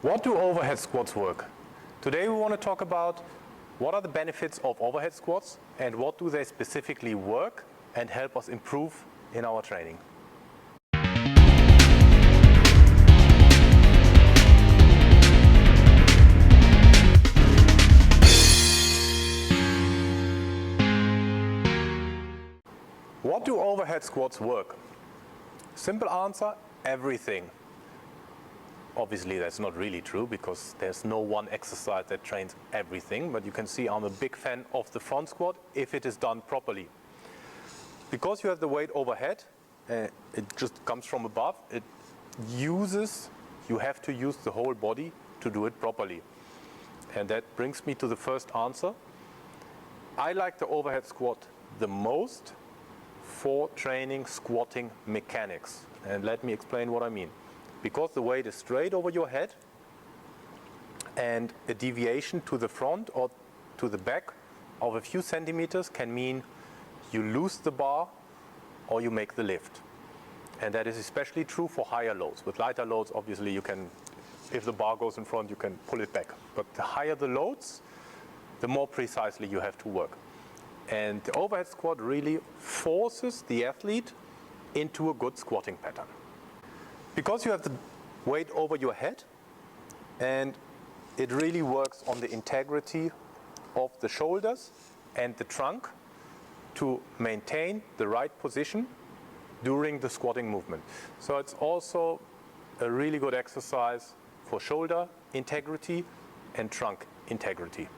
What do overhead squats work? Today we want to talk about what are the benefits of overhead squats and what do they specifically work and help us improve in our training. What do overhead squats work? Simple answer, everything. Obviously that's not really true because there's no one exercise that trains everything, but you can see I'm a big fan of the front squat if it is done properly. Because you have the weight overhead, it just comes from above, you have to use the whole body to do it properly. And that brings me to the first answer. I like the overhead squat the most for training squatting mechanics. And let me explain what I mean. Because the weight is straight over your head and a deviation to the front or to the back of a few centimeters can mean you lose the bar or you make the lift. And that is especially true for higher loads. With lighter loads, obviously you can, if the bar goes in front, you can pull it back. But the higher the loads, the more precisely you have to work. And the overhead squat really forces the athlete into a good squatting pattern. Because you have the weight over your head and it really works on the integrity of the shoulders and the trunk to maintain the right position during the squatting movement. So it's also a really good exercise for shoulder integrity and trunk integrity.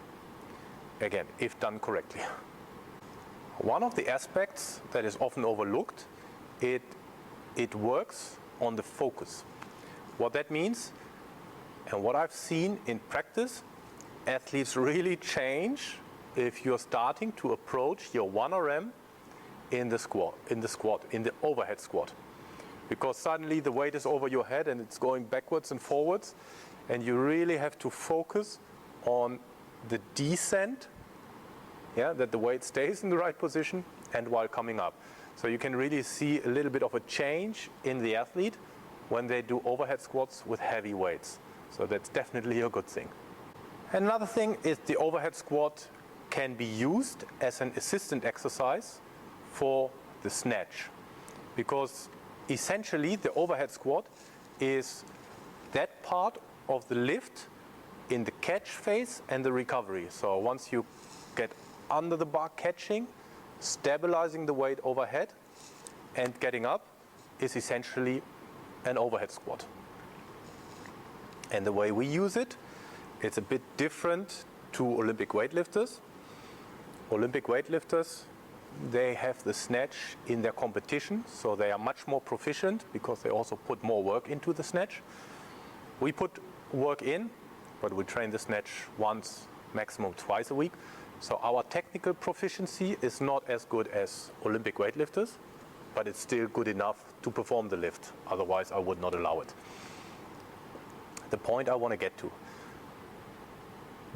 Again, if done correctly. One of the aspects that is often overlooked, it works on the focus. What that means, and what I've seen in practice, athletes really change if you're starting to approach your 1RM in the overhead squat. Because suddenly the weight is over your head and it's going backwards and forwards, and you really have to focus on the descent, that the weight stays in the right position and while coming up. So you can really see a little bit of a change in the athlete when they do overhead squats with heavy weights. So that's definitely a good thing. Another thing is the overhead squat can be used as an assistant exercise for the snatch. Because essentially the overhead squat is that part of the lift in the catch phase and the recovery. So once you get under the bar catching, stabilizing the weight overhead and getting up is essentially an overhead squat. And the way we use it, it's a bit different to Olympic weightlifters. Olympic weightlifters, they have the snatch in their competition, so they are much more proficient because they also put more work into the snatch. We put work in, but we train the snatch once, maximum twice a week. So our technical proficiency is not as good as Olympic weightlifters, but it's still good enough to perform the lift. Otherwise, I would not allow it. The point I want to get to.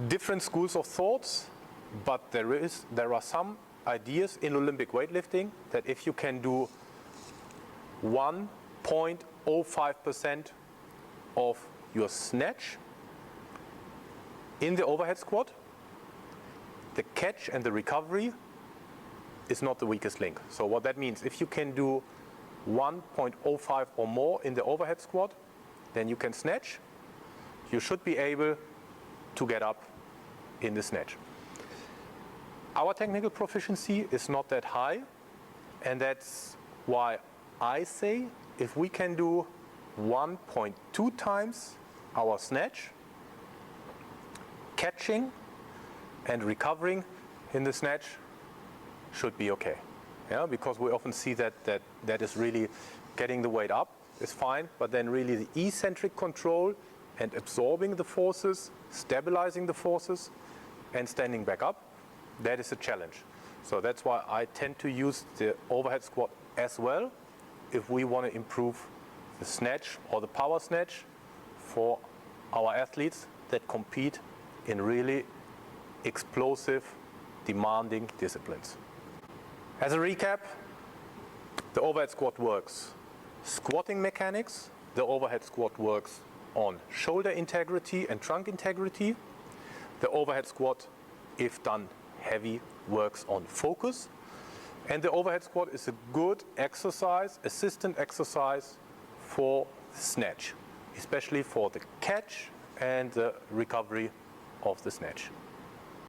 Different schools of thoughts, but there are some ideas in Olympic weightlifting that if you can do 1.05% of your snatch in the overhead squat, the catch and the recovery is not the weakest link. So what that means, if you can do 1.05 or more in the overhead squat, then you can snatch. You should be able to get up in the snatch. Our technical proficiency is not that high, and that's why I say if we can do 1.2 times our snatch, catching and recovering in the snatch should be okay. Because we often see that is really getting the weight up is fine, but then really the eccentric control and absorbing the forces, stabilizing the forces and standing back up, that is a challenge. So that's why I tend to use the overhead squat as well if we want to improve the snatch or the power snatch for our athletes that compete in really explosive, demanding disciplines. As a recap, the overhead squat works. Squatting mechanics, the overhead squat works on shoulder integrity and trunk integrity. The overhead squat, if done heavy, works on focus. And the overhead squat is a good exercise, assistant exercise for snatch, especially for the catch and the recovery of the snatch.